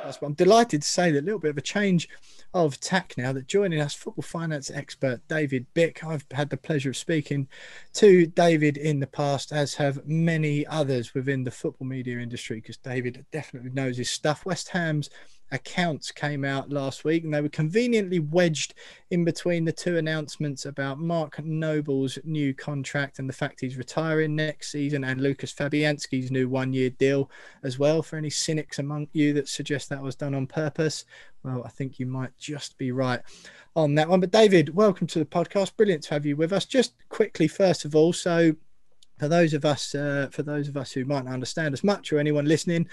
podcast. But I'm delighted to say that a little bit of a change of tack now, that joining us, football finance expert David Bick. I've had the pleasure of speaking to David in the past, as have many others within the football media industry, because David definitely knows his stuff. West Ham's accounts came out last week, and they were conveniently wedged in between the two announcements about Mark Noble's new contract and the fact he's retiring next season, and Lucas Fabianski's new one-year deal as well. For any cynics among you that suggest that was done on purpose, well, I think you might just be right on that one. But David, welcome to the podcast. Brilliant to have you with us. Just quickly, first of all, so for those of us who might not understand as much, or anyone listening,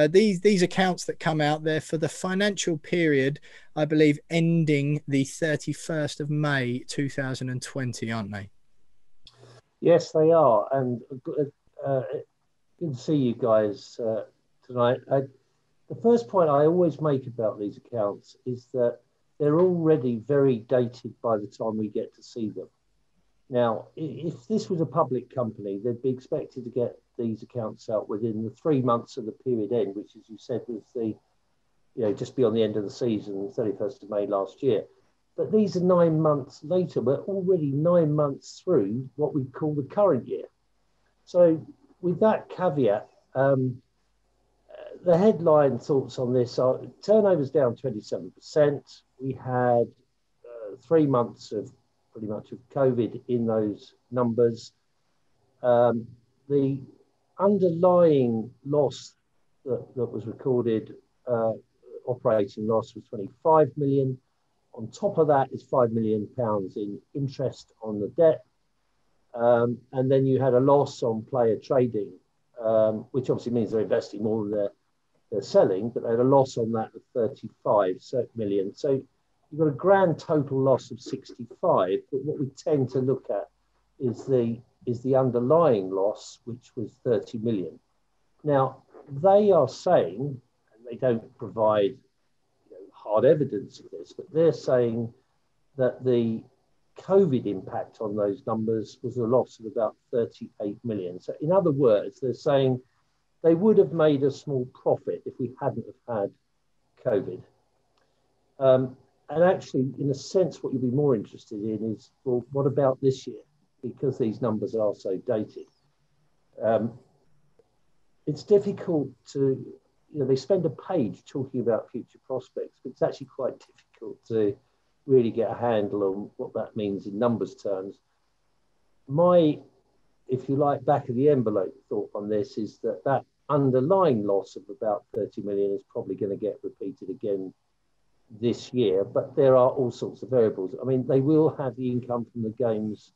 these accounts that come out there for the financial period, I believe, ending the 31st of May 2020, aren't they? Yes, they are, and good to see you guys tonight. The first point I always make about these accounts is that they're already very dated by the time we get to see them. Now, if this was a public company, they'd be expected to get these accounts out within the 3 months of the period end, which, as you said, was just beyond the end of the season, 31st of May last year. But these are 9 months later. We're already 9 months through what we call the current year. So with that caveat, the headline thoughts on this are turnover's down 27%. We had 3 months of pretty much of COVID in those numbers. The underlying loss that was recorded, operating loss, was 25 million. On top of that is £5 million in interest on the debt. And then you had a loss on player trading, which obviously means they're investing more than they're selling, but they had a loss on that of 35 million. So you've got a grand total loss of 65, but what we tend to look at is the underlying loss, which was 30 million. Now, they are saying, and they don't provide hard evidence of this, but they're saying that the COVID impact on those numbers was a loss of about 38 million. So in other words, they're saying they would have made a small profit if we hadn't have had COVID. And actually, in a sense, what you'll be more interested in is, well, what about this year? Because these numbers are so dated. It's difficult to, they spend a page talking about future prospects, but it's actually quite difficult to really get a handle on what that means in numbers terms. My, if you like, back of the envelope thought on this is that underlying loss of about 30 million is probably going to get repeated again this year, but there are all sorts of variables. I mean, they will have the income from the games,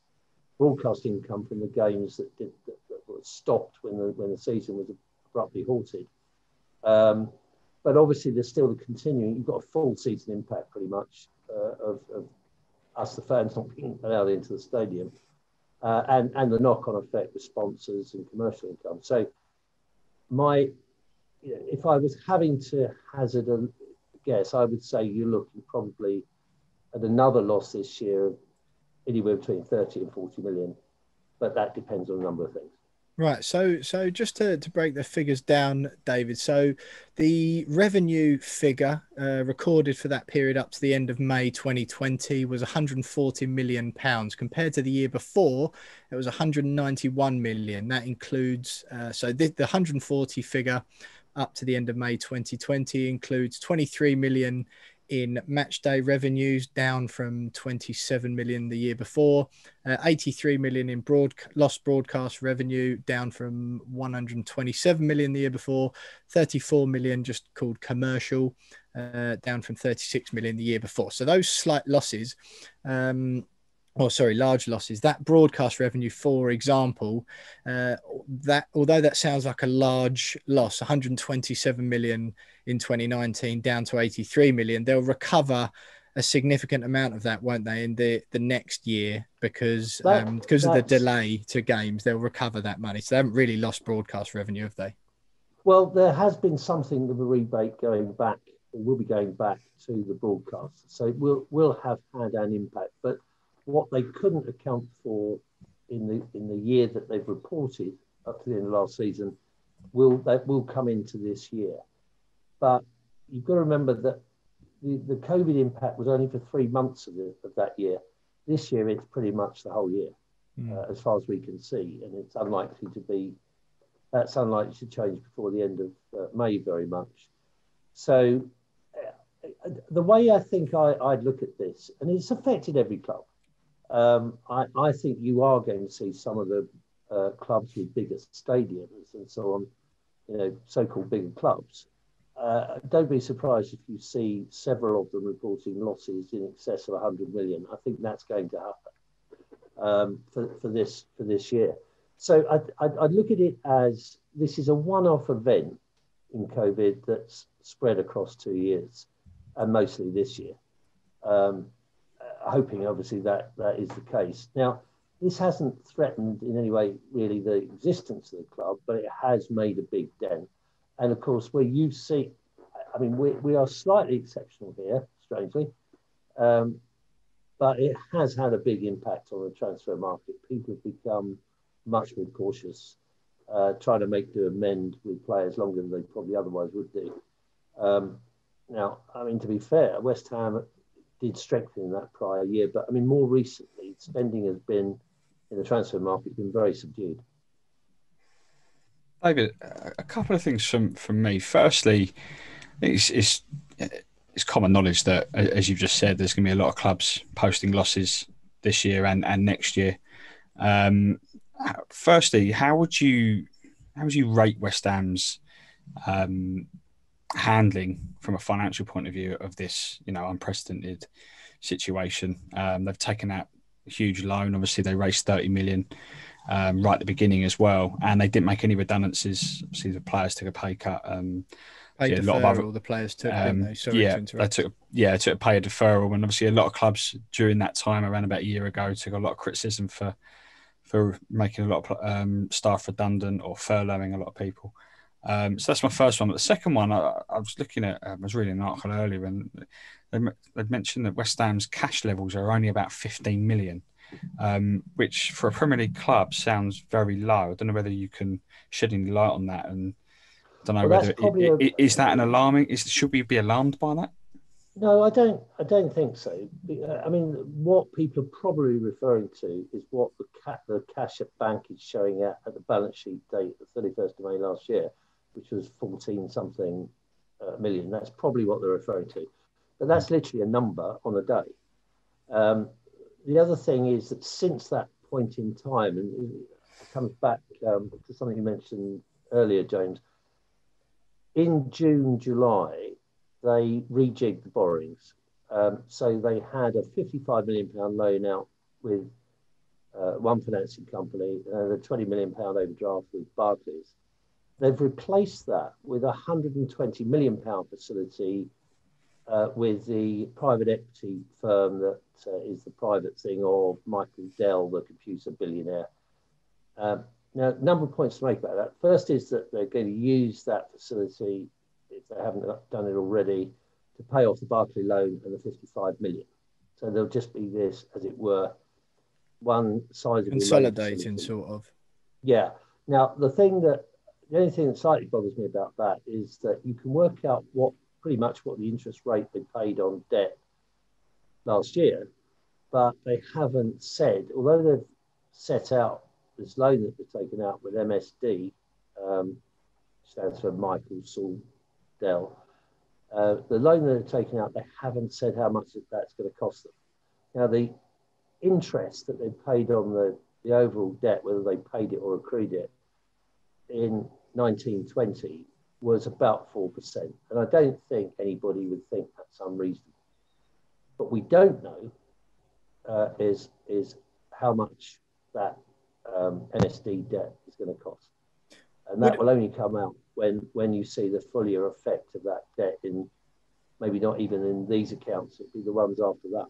broadcast income from the games that were stopped when the season was abruptly halted. But obviously, there's still the continuing. You've got a full season impact, pretty much, of us, the fans, not being allowed into the stadium, and the knock-on effect with sponsors and commercial income. So, if I was having to hazard a guess, I would say you're looking probably at another loss this year of anywhere between 30 and 40 million, but that depends on a number of things. Right. So just to break the figures down, David, so the revenue figure recorded for that period up to the end of May 2020 was £140 million. Compared to the year before, it was 191 million. That includes, the 140 figure up to the end of May 2020 includes 23 million in match day revenues, down from 27 million the year before, 83 million in lost broadcast revenue, down from 127 million the year before, 34 million just called commercial, down from 36 million the year before. So those slight losses, large losses. That broadcast revenue, for example, that although that sounds like a large loss, 127 million in 2019 down to 83 million, they'll recover a significant amount of that, won't they, in the next year, because of the delay to games, they'll recover that money. So they haven't really lost broadcast revenue, have they? Well, there has been something of a rebate going back, or will be going back to the broadcast. So will have had an impact, but what they couldn't account for in the year that they've reported up to the end of last season will come into this year. But you've got to remember that the COVID impact was only for 3 months of that year. This year, it's pretty much the whole year, as far as we can see, and it's unlikely to be. That's unlikely to change before the end of May very much. So, the way I think I'd look at this, and it's affected every club. I think you are going to see some of the clubs with bigger stadiums and so on, so-called bigger clubs. Don't be surprised if you see several of them reporting losses in excess of 100 million. I think that's going to happen for this year. So I'd look at it as this is a one-off event in COVID that's spread across 2 years, and mostly this year. Hoping, obviously, that is the case. Now, this hasn't threatened in any way really the existence of the club, but it has made a big dent. And of course, where you see, I mean, we are slightly exceptional here, strangely, but it has had a big impact on the transfer market. People have become much more cautious, trying to make do amend with players longer than they probably otherwise would do. Now, I mean, to be fair, West Ham did strengthen in that prior year, but I mean, more recently, spending has been in the transfer market been very subdued. David, a couple of things from me. Firstly, it's common knowledge that, as you've just said, there's going to be a lot of clubs posting losses this year and next year. Firstly, how would you rate West Ham's handling from a financial point of view of this, unprecedented situation? They've taken out a huge loan. Obviously, they raised 30 million right at the beginning as well, and they didn't make any redundancies. Obviously, the players took a pay cut. Pay deferral, the players took, didn't they? Sorry to interrupt. They took a pay deferral, and obviously a lot of clubs during that time, around about a year ago, took a lot of criticism for making a lot of staff redundant or furloughing a lot of people. So that's my first one. But the second one, I was looking at, I was reading an article earlier, and they'd mentioned that West Ham's cash levels are only about 15 million, which for a Premier League club sounds very low. I don't know whether you can shed any light on that, and I don't know whether is that an alarming? Should we be alarmed by that? No, I don't think so. I mean, what people are probably referring to is what the cash at bank is showing at the balance sheet date, the 31st of May last year, which was 14 something million. That's probably what they're referring to. But that's literally a number on a day. The other thing is that since that point in time, and it comes back to something you mentioned earlier, James, in June, July, they rejigged the borrowings. So they had a £55 million loan out with one financing company and a £20 million overdraft with Barclays. They've replaced that with a £120 million facility with the private equity firm that is the private thing of Michael Dell, the computer billionaire. Now, a number of points to make about that. First is that they're going to use that facility, if they haven't done it already, to pay off the Barclay loan and the 55 million. So there'll just be this, as it were, one sizable consolidating sort of. Yeah. Now, the only thing that slightly bothers me about that is that you can work out pretty much what the interest rate they paid on debt last year, but they haven't said, although they've set out this loan that they've taken out with MSD, stands for Michael Saul Dell. The loan that they're taking out, they haven't said how much that's going to cost them. Now, the interest that they paid on the overall debt, whether they paid it or accrued it, in 1920 was about 4%. And I don't think anybody would think that's unreasonable. What we don't know is how much that MSD debt is going to cost. And that will only come out when you see the full year effect of that debt in, maybe not even in these accounts, it'll be the ones after that.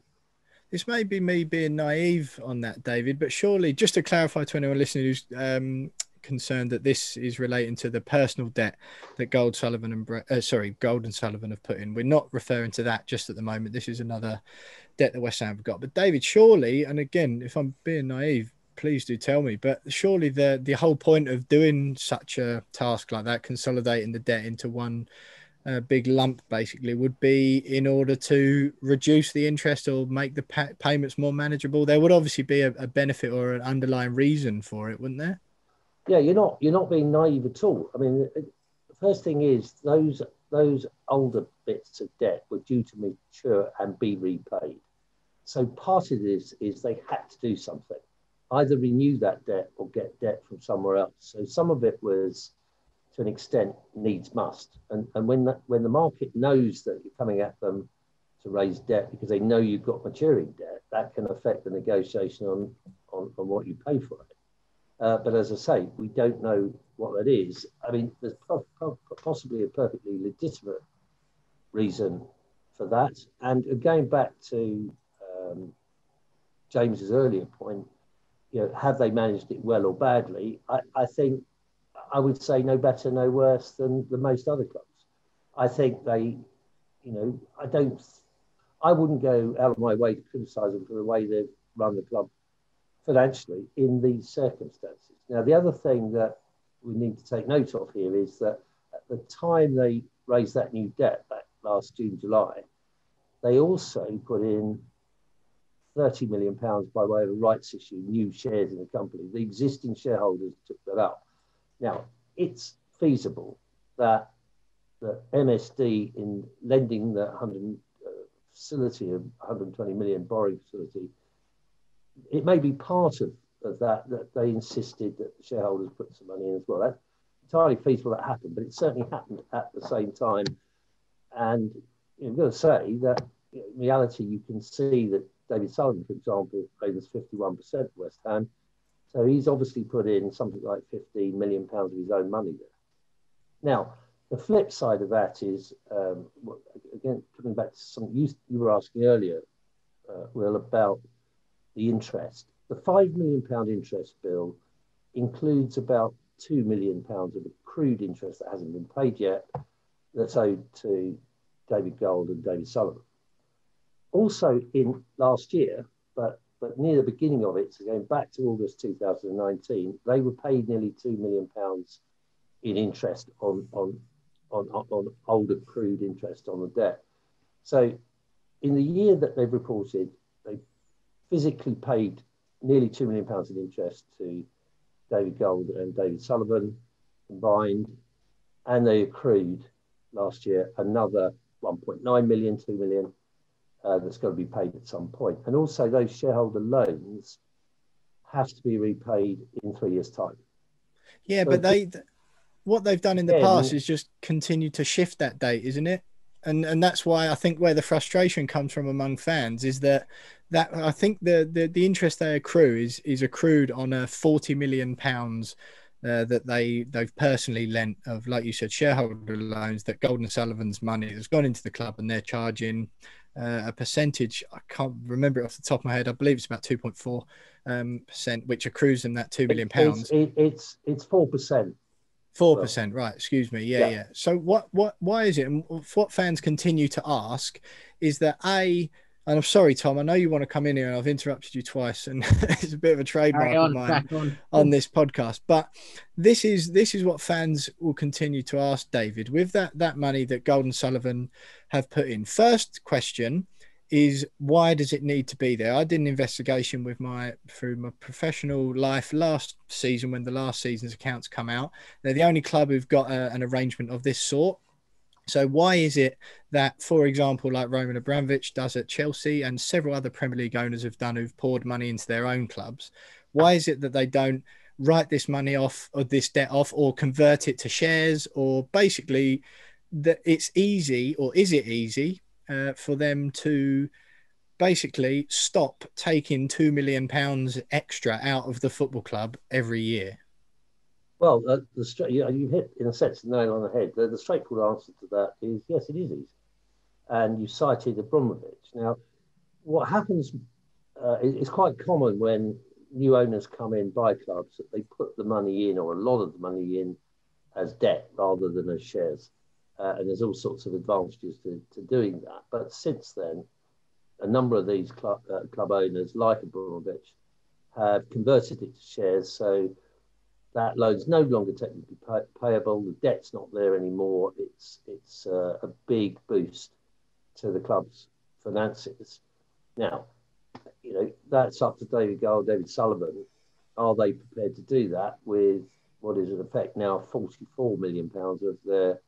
This may be me being naive on that, David, but surely, just to clarify to anyone listening who's concerned that this is relating to the personal debt that Gold and Sullivan have put in. We're not referring to that just at the moment. This is another debt that West Ham have got. But David, surely, and again, if I'm being naive, please do tell me, but surely the whole point of doing such a task like that, consolidating the debt into one big lump basically would be in order to reduce the interest or make the payments more manageable. There would obviously be a benefit or an underlying reason for it, wouldn't there? Yeah, you're not being naive at all. I mean, the first thing is those older bits of debt were due to mature and be repaid. So part of this is they had to do something, either renew that debt or get debt from somewhere else. So some of it was, to an extent, needs must. And when the market knows that you're coming at them to raise debt because they know you've got maturing debt, that can affect the negotiation on what you pay for it. But as I say, we don't know what that is. I mean, there's possibly a perfectly legitimate reason for that. And going back to James's earlier point, have they managed it well or badly? I think I would say no better, no worse than most other clubs. I think they, I wouldn't go out of my way to criticise them for the way they've run the club financially in these circumstances. Now, the other thing that we need to take note of here is that at the time they raised that new debt back last June, July, they also put in £30 million by way of a rights issue, new shares in the company. The existing shareholders took that up. Now, it's feasible that the MSD in lending the facility of 120 million borrowing facility, it may be part of that they insisted that the shareholders put some money in as well. That's entirely feasible that happened, but it certainly happened at the same time. And I've got to say that in reality, you can see that David Sullivan, for example, owns 51% of West Ham. So he's obviously put in something like £15 million of his own money there. Now, the flip side of that is, again, coming back to something you were asking earlier, Will, about the interest. The £5 million interest bill includes about £2 million of accrued interest that hasn't been paid yet, that's owed to David Gold and David Sullivan. Also in last year, but near the beginning of it, so going back to August 2019, they were paid nearly £2 million in interest on old accrued interest on the debt. So in the year that they've reported, they physically paid nearly £2 million in interest to David Gold and David Sullivan combined, and they accrued last year another 1.9 million, 2 million that's got to be paid at some point. And also those shareholder loans have to be repaid in 3 years' time. Yeah, so but what they've done in the past is just continue to shift that date, isn't it? And that's why I think where the frustration comes from among fans is that I think the interest they accrue is accrued on a £40 million that they've personally lent of, like you said, shareholder loans, that Golden Sullivan's money has gone into the club, and they're charging a percentage. I can't remember it off the top of my head. I believe it's about 2.4%, which accrues them that £2 million. It's 4%. 4%, right? Excuse me. Yeah. So why is it? And what fans continue to ask is that and I'm sorry, Tom, I know you want to come in here and I've interrupted you twice, and it's a bit of a trademark of mine on this podcast. But this is what fans will continue to ask, David, with that money that Golden Sullivan have put in. First question is, why does it need to be there? I did an investigation through my professional life last season when the last season's accounts come out. They're the only club who've got an arrangement of this sort. So why is it that, for example, like Roman Abramovich does at Chelsea and several other Premier League owners have done, who've poured money into their own clubs, why is it that they don't write this money off, or this debt off, or convert it to shares, or basically that it's easy, or is it easy for them to basically stop taking £2 million extra out of the football club every year? Well, you hit, in a sense, the nail on the head. The straightforward answer to that is yes, it is easy. And you cited Abramovich. Now, what happens is quite common when new owners come in, buy clubs, that they put the money in, or a lot of the money in, as debt rather than as shares. And there's all sorts of advantages to doing that. But since then, a number of these club owners, like Abramovich, have converted it to shares. So that loan's no longer technically payable. The debt's not there anymore. It's a big boost to the club's finances. Now, that's up to David Gold, David Sullivan. Are they prepared to do that with what is in effect now £44 million of their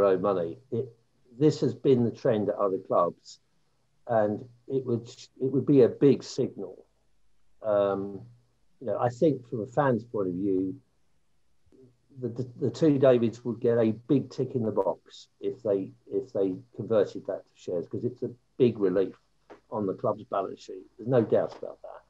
own money? This has been the trend at other clubs, and it would be a big signal. I think from a fan's point of view, the two Davids would get a big tick in the box if they converted that to shares, because it's a big relief on the club's balance sheet. There's no doubt about that.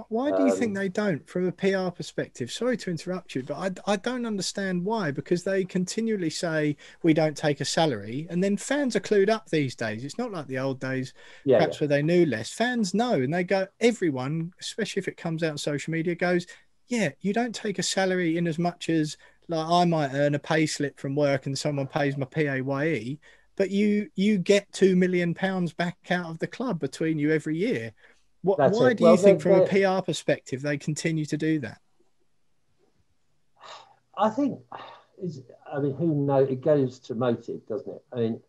Why do you think they don't, from a PR perspective? Sorry to interrupt you, but I don't understand why, because they continually say we don't take a salary, and then fans are clued up these days. It's not like the old days, perhaps where they knew less. Fans know, and they go, everyone, especially if it comes out on social media, goes, yeah, you don't take a salary in as much as, like, I might earn a pay slip from work and someone pays my PAYE, but you get £2 million back out of the club between you every year. Why do you think, from a PR perspective, they continue to do that? I think, who knows? It goes to motive, doesn't it? I mean,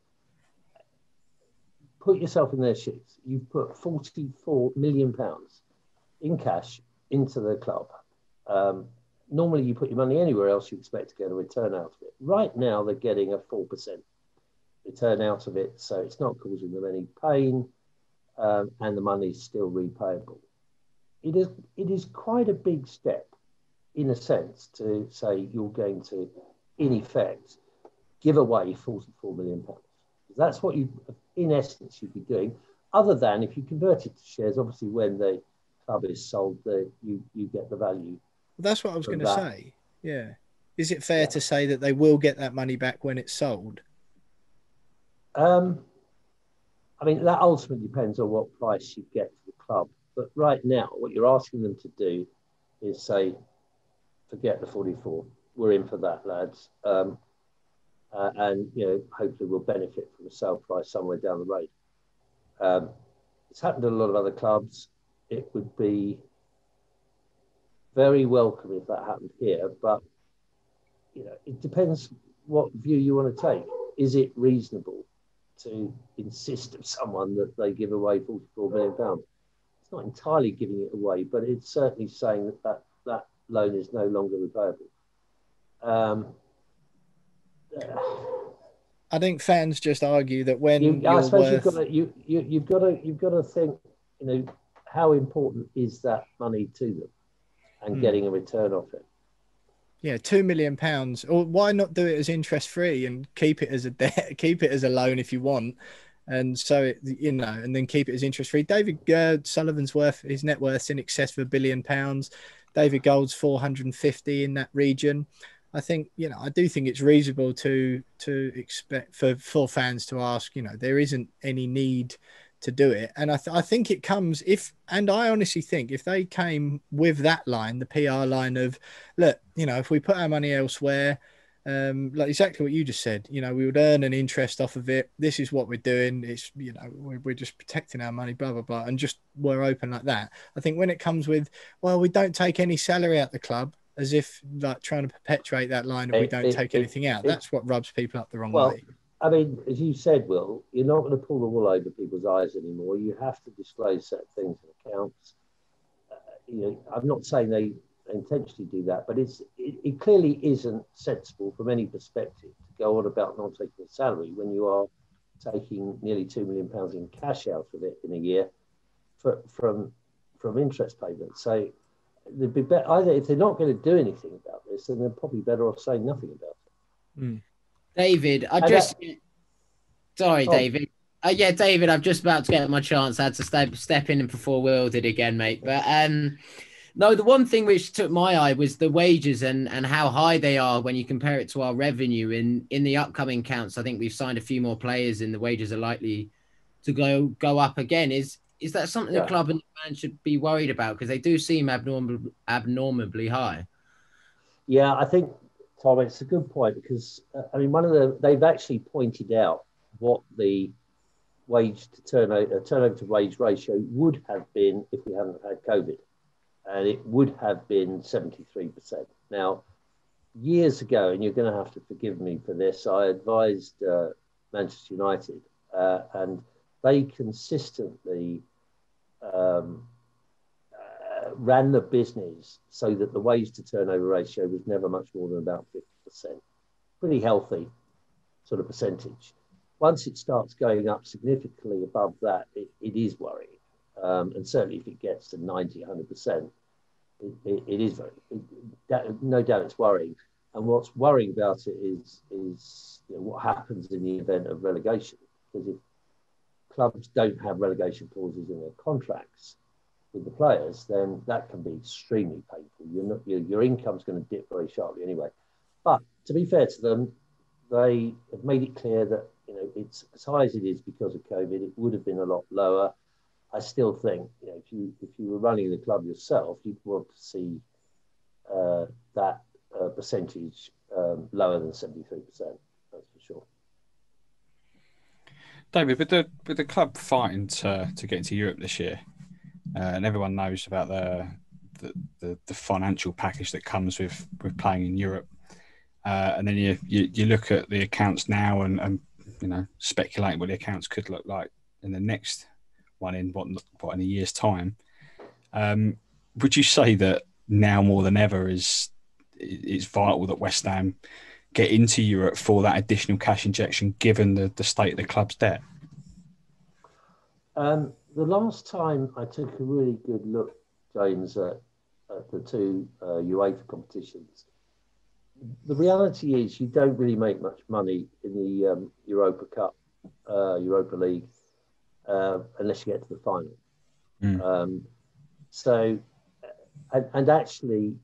put yourself in their shoes. You've put £44 million in cash into the club. Normally, you put your money anywhere else, you expect to get a return out of it. Right now, they're getting a 4% return out of it, so it's not causing them any pain. And the money is still repayable. It is quite a big step, in a sense, to say you're going to, in effect, give away £44 million. That's what you, in essence, you'd be doing. Other than if you convert it to shares, obviously when the club is sold, you get the value. Well, that's what I was going to say. Yeah. Is it fair to say that they will get that money back when it's sold? That ultimately depends on what price you get for the club. But right now, what you're asking them to do is say, forget the 44. We're in for that, lads. And hopefully we'll benefit from a sale price somewhere down the road. It's happened at a lot of other clubs. It would be very welcome if that happened here. But, it depends what view you want to take. Is it reasonable to insist of someone that they give away £44 million? It's not entirely giving it away, but it's certainly saying that loan is no longer repayable. I think fans just argue that when you've got to think, how important is that money to them, and getting a return off it. Yeah, £2 million. Or why not do it as interest free and keep it as a debt, keep it as a loan if you want, and so and then keep it as interest free. David Sullivan's his net worth's in excess of £1 billion. David Gold's 450 in that region. I think I do think it's reasonable to expect for fans to ask. There isn't any need to do it, and I think it comes and I honestly think if they came with that line, the PR line of, look, if we put our money elsewhere, like exactly what you just said, we would earn an interest off of it. This is what we're doing. It's we're just protecting our money, blah blah blah, and just we're open like that. I think when it comes with, well, we don't take any salary out the club, as if like trying to perpetuate that line of we don't take anything out. That's what rubs people up the wrong way. As you said, Will, you're not going to pull the wool over people's eyes anymore. You have to disclose certain things in accounts. I'm not saying they intentionally do that, but it clearly isn't sensible from any perspective to go on about not taking a salary when you are taking nearly £2 million in cash out of it in a year from interest payments. So they'd be better, either if they're not going to do anything about this, then they're probably better off saying nothing about it. Mm. David, David. David, I'm just about to get my chance. I had to step in and before Will did again, mate. But no, the one thing which took my eye was the wages and how high they are when you compare it to our revenue. In the upcoming counts, I think we've signed a few more players and the wages are likely to go up again. Is that something the club and the fans should be worried about? Because they do seem abnormally high. Yeah, I think, Tom, it's a good point because they've actually pointed out what the wage to turnover to wage ratio would have been if we hadn't had COVID, and it would have been 73%. Now, years ago, and you're going to have to forgive me for this, I advised Manchester United, and they consistently um, ran the business so that the wage to turnover ratio was never much more than about 50%. Pretty healthy sort of percentage. Once it starts going up significantly above that, it is worrying. And certainly if it gets to 90, 100%, it is no doubt it's worrying. And what's worrying about it is what happens in the event of relegation. Because if clubs don't have relegation clauses in their contracts with the players, then that can be extremely painful. Your income's going to dip very sharply anyway. But to be fair to them, they have made it clear that it's as high as it is because of COVID. It would have been a lot lower. I still think if you were running the club yourself, you'd want to see that percentage lower than 73%. That's for sure. David, with the club fighting to get into Europe this year, and everyone knows about the financial package that comes with playing in Europe, and then you look at the accounts now and speculating what the accounts could look like in the next one in in a year's time. Would you say that now more than ever it's vital that West Ham get into Europe for that additional cash injection, given the state of the club's debt? The last time I took a really good look, James, at the two UEFA competitions, the reality is you don't really make much money in the Europa Cup, Europa League, unless you get to the final. Actually,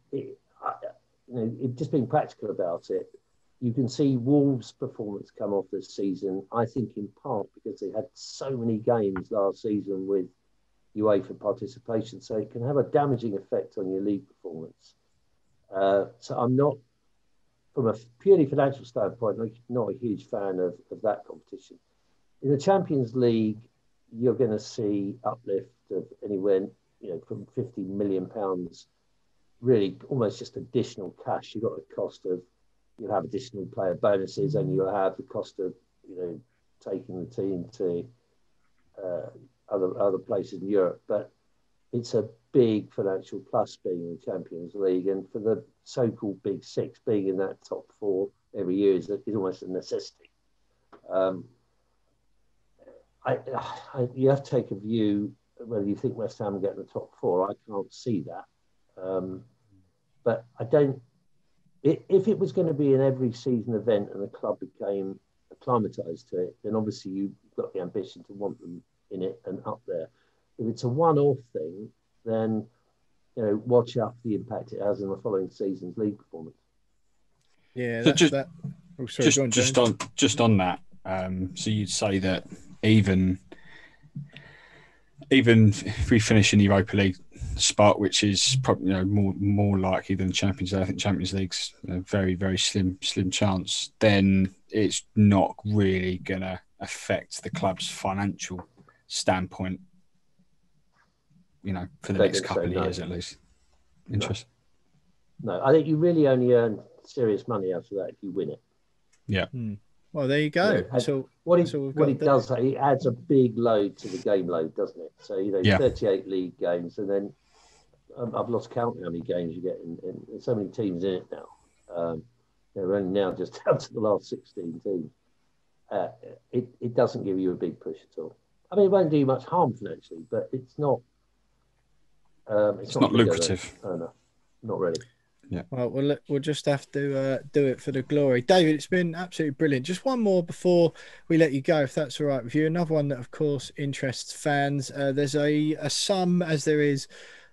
just being practical about it, you can see Wolves' performance come off this season, I think in part because they had so many games last season with UEFA participation, so it can have a damaging effect on your league performance. So I'm not, from a purely financial standpoint, not a huge fan of that competition. In the Champions League, you're going to see uplift of anywhere, from £50 million, really almost just additional cash. You've got the cost of, you'll have additional player bonuses, and you'll have the cost of, taking the team to other places in Europe. But it's a big financial plus being in the Champions League, and for the so-called Big Six, being in that top four every year is almost a necessity. You have to take a view whether you think West Ham will get in the top four. I can't see that, but I don't. If it was going to be an every season event and the club became acclimatized to it, then obviously you've got the ambition to want them in it and up there. If it's a one-off thing, then watch out for the impact it has in the following season's league performance. Yeah, so that's that. Oh, sorry, just on that. So you'd say that even if we finish in the Europa League spot, which is probably more likely than Champions League, I think Champions League's a very, very slim chance, then it's not really going to affect the club's financial standpoint, for the next couple of years at least. Interesting. No, I think you really only earn serious money out of that if you win it. Yeah. Well, there you go. So what it does, it adds a big load to the game load, doesn't it? So 38 league games, and then I've lost count how many games you get in so many teams in it now. They're only now just down to the last 16 teams. It doesn't give you a big push at all. I mean, it won't do you much harm financially, but it's not. It's not lucrative. No, not really. Yeah. Well, we'll just have to do it for the glory. David, it's been absolutely brilliant. Just one more before we let you go, if that's all right with you. Another one that, of course, interests fans. There's a sum, as there is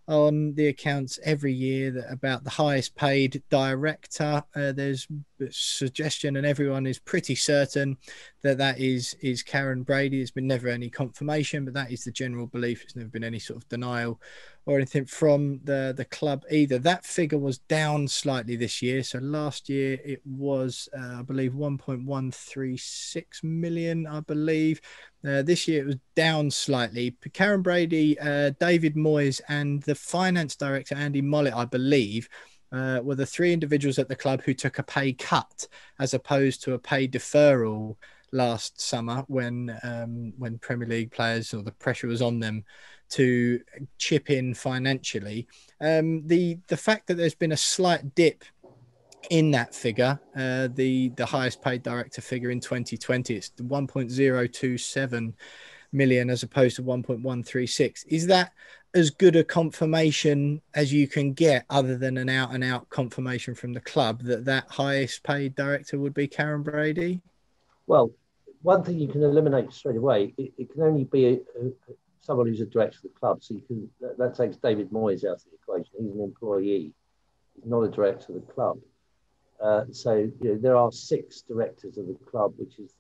on the accounts every year, about the highest paid director. There's a suggestion, and everyone is pretty certain that is Karen Brady. There's been never any confirmation, but that is the general belief. There's never been any sort of denial or anything from the club either. That figure was down slightly this year. So last year it was, I believe, 1.136 million, I believe. This year it was down slightly. Karen Brady, David Moyes, and the finance director, Andy Mollett, I believe, were the three individuals at the club who took a pay cut as opposed to a pay deferral last summer when Premier League players, or the pressure was on them to chip in financially. The fact that there's been a slight dip in that figure, the highest paid director figure in 2020, it's 1.027 million as opposed to 1.136. Is that as good a confirmation as you can get, other than an out and out confirmation from the club, that highest paid director would be Karen Brady? Well, one thing you can eliminate straight away, it can only be someone who's a director of the club. So that takes David Moyes out of the equation. He's an employee. He's not a director of the club. So there are 6 directors of the club, which is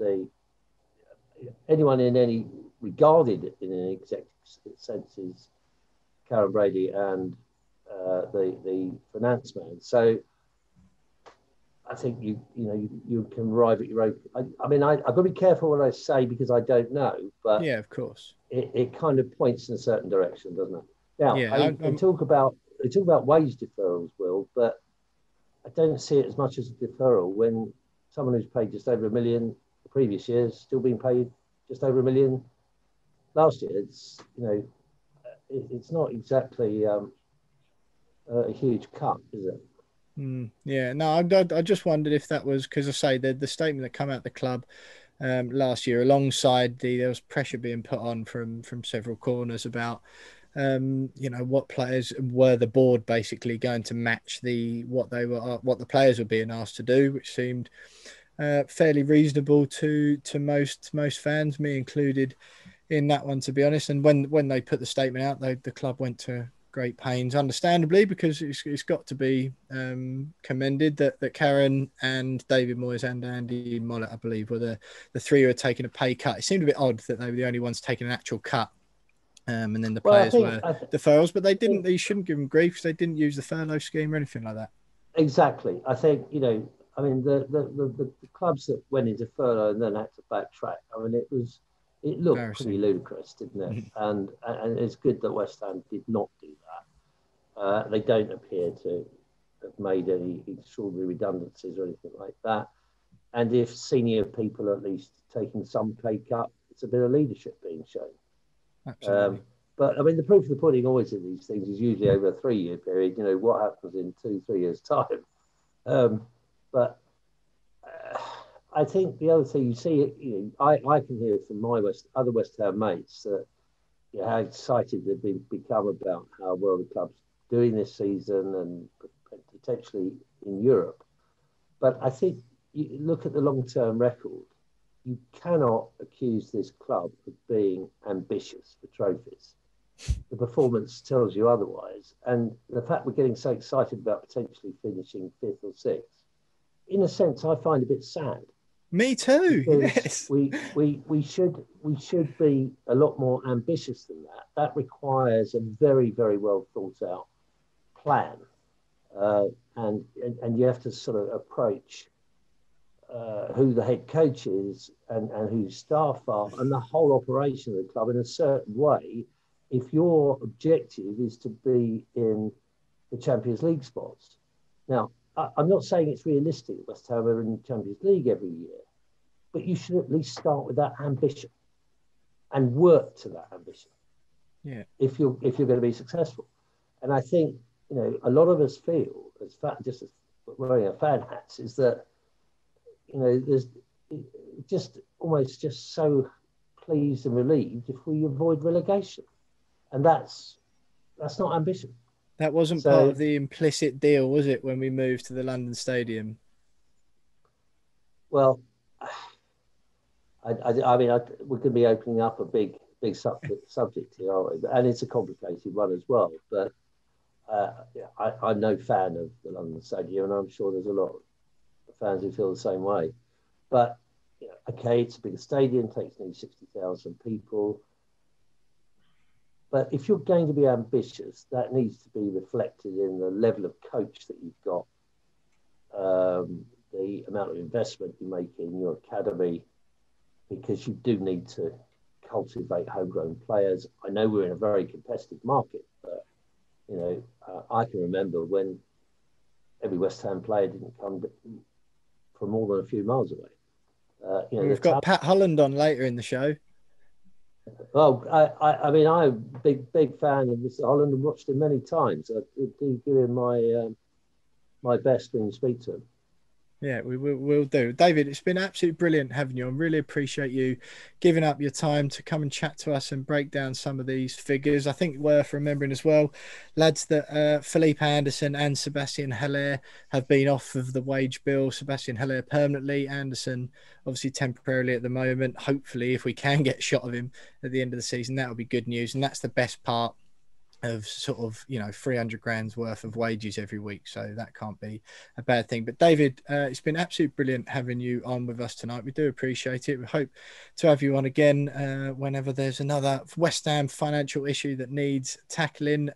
anyone in any regarded in an executive sense is Karen Brady and the finance man. So I think you can arrive at your own. I mean, I've got to be careful what I say because I don't know, but yeah, of course, it kind of points in a certain direction, doesn't it? Now, yeah, they talk about wage deferrals, Will, but I don't see it as much as a deferral when someone who's paid just over $1 million the previous years still being paid just over $1 million last year. It's it's not exactly a huge cut, is it? Yeah, no, I just wondered if that was because I say the statement that came out of the club last year, alongside there was pressure being put on from several corners about what players were the board basically going to match what the players were being asked to do, which seemed fairly reasonable to most fans, me included in that one, to be honest. And when they put the statement out, the club went to great pains, understandably, because it's got to be commended that Karen and David Moyes and Andy Mollett, I believe, were the three who had taken a pay cut. It seemed a bit odd that they were the only ones taking an actual cut. And then the players were deferrals, but they shouldn't give them grief because they didn't use the furlough scheme or anything like that. Exactly. I think, I mean, the clubs that went into furlough and then had to backtrack, I mean, it looked pretty ludicrous, didn't it? And it's good that West Ham did not do that. They don't appear to have made any extraordinary redundancies or anything like that. And if senior people at least taking some pay cut, it's a bit of leadership being shown. Absolutely. But I mean, the proof of the pudding always in these things is usually over a 3-year period. What happens in 2-3 years' time. But I think the other thing you see, I can hear from my other West Ham mates that how excited they've become about how well the club's doing this season and potentially in Europe. But I think you look at the long-term record. You cannot accuse this club of being ambitious for trophies. The performance tells you otherwise. And the fact we're getting so excited about potentially finishing 5th or 6th, in a sense, I find a bit sad. Me too. Yes. We should be a lot more ambitious than that. That requires a very, very well thought out plan. And you have to sort of approach who the head coach is and who staff are and the whole operation of the club in a certain way if your objective is to be in the Champions League spots. Now, I'm not saying it's realistic that West Ham are in the Champions League every year, but you should at least start with that ambition and work to that ambition. Yeah. If you're going to be successful. And I think, a lot of us feel, just as wearing our fan hats, is that there's just almost just so pleased and relieved if we avoid relegation. And that's not ambition. That wasn't part of the implicit deal, was it, when we moved to the London Stadium? Well, I mean, we're going to be opening up a big subject here, aren't we? And it's a complicated one as well. But I'm no fan of the London Stadium, and I'm sure there's a lot of fans who feel the same way. But okay, it's a big stadium, takes nearly 60,000 people. But if you're going to be ambitious, that needs to be reflected in the level of coach that you've got, the amount of investment you make in your academy, because you do need to cultivate homegrown players. I know we're in a very competitive market, but I can remember when every West Ham player didn't come from more than a few miles away. We've got Pat Holland on later in the show. Well, I mean, I'm a big fan of Mr. Holland and watched him many times. I do give him my best when you speak to him. Yeah, we'll do. David, it's been absolutely brilliant having you. I really appreciate you giving up your time to come and chat to us and break down some of these figures. I think worth remembering as well, lads, that Felipe Anderson and Sebastian Haller have been off of the wage bill. Sebastian Haller permanently, Anderson obviously temporarily at the moment. Hopefully, if we can get a shot of him at the end of the season, that will be good news. And that's the best part of sort of 300 grand's worth of wages every week, so that can't be a bad thing. But David, it's been absolutely brilliant having you on with us tonight. We do appreciate it. We hope to have you on again whenever there's another West Ham financial issue that needs tackling.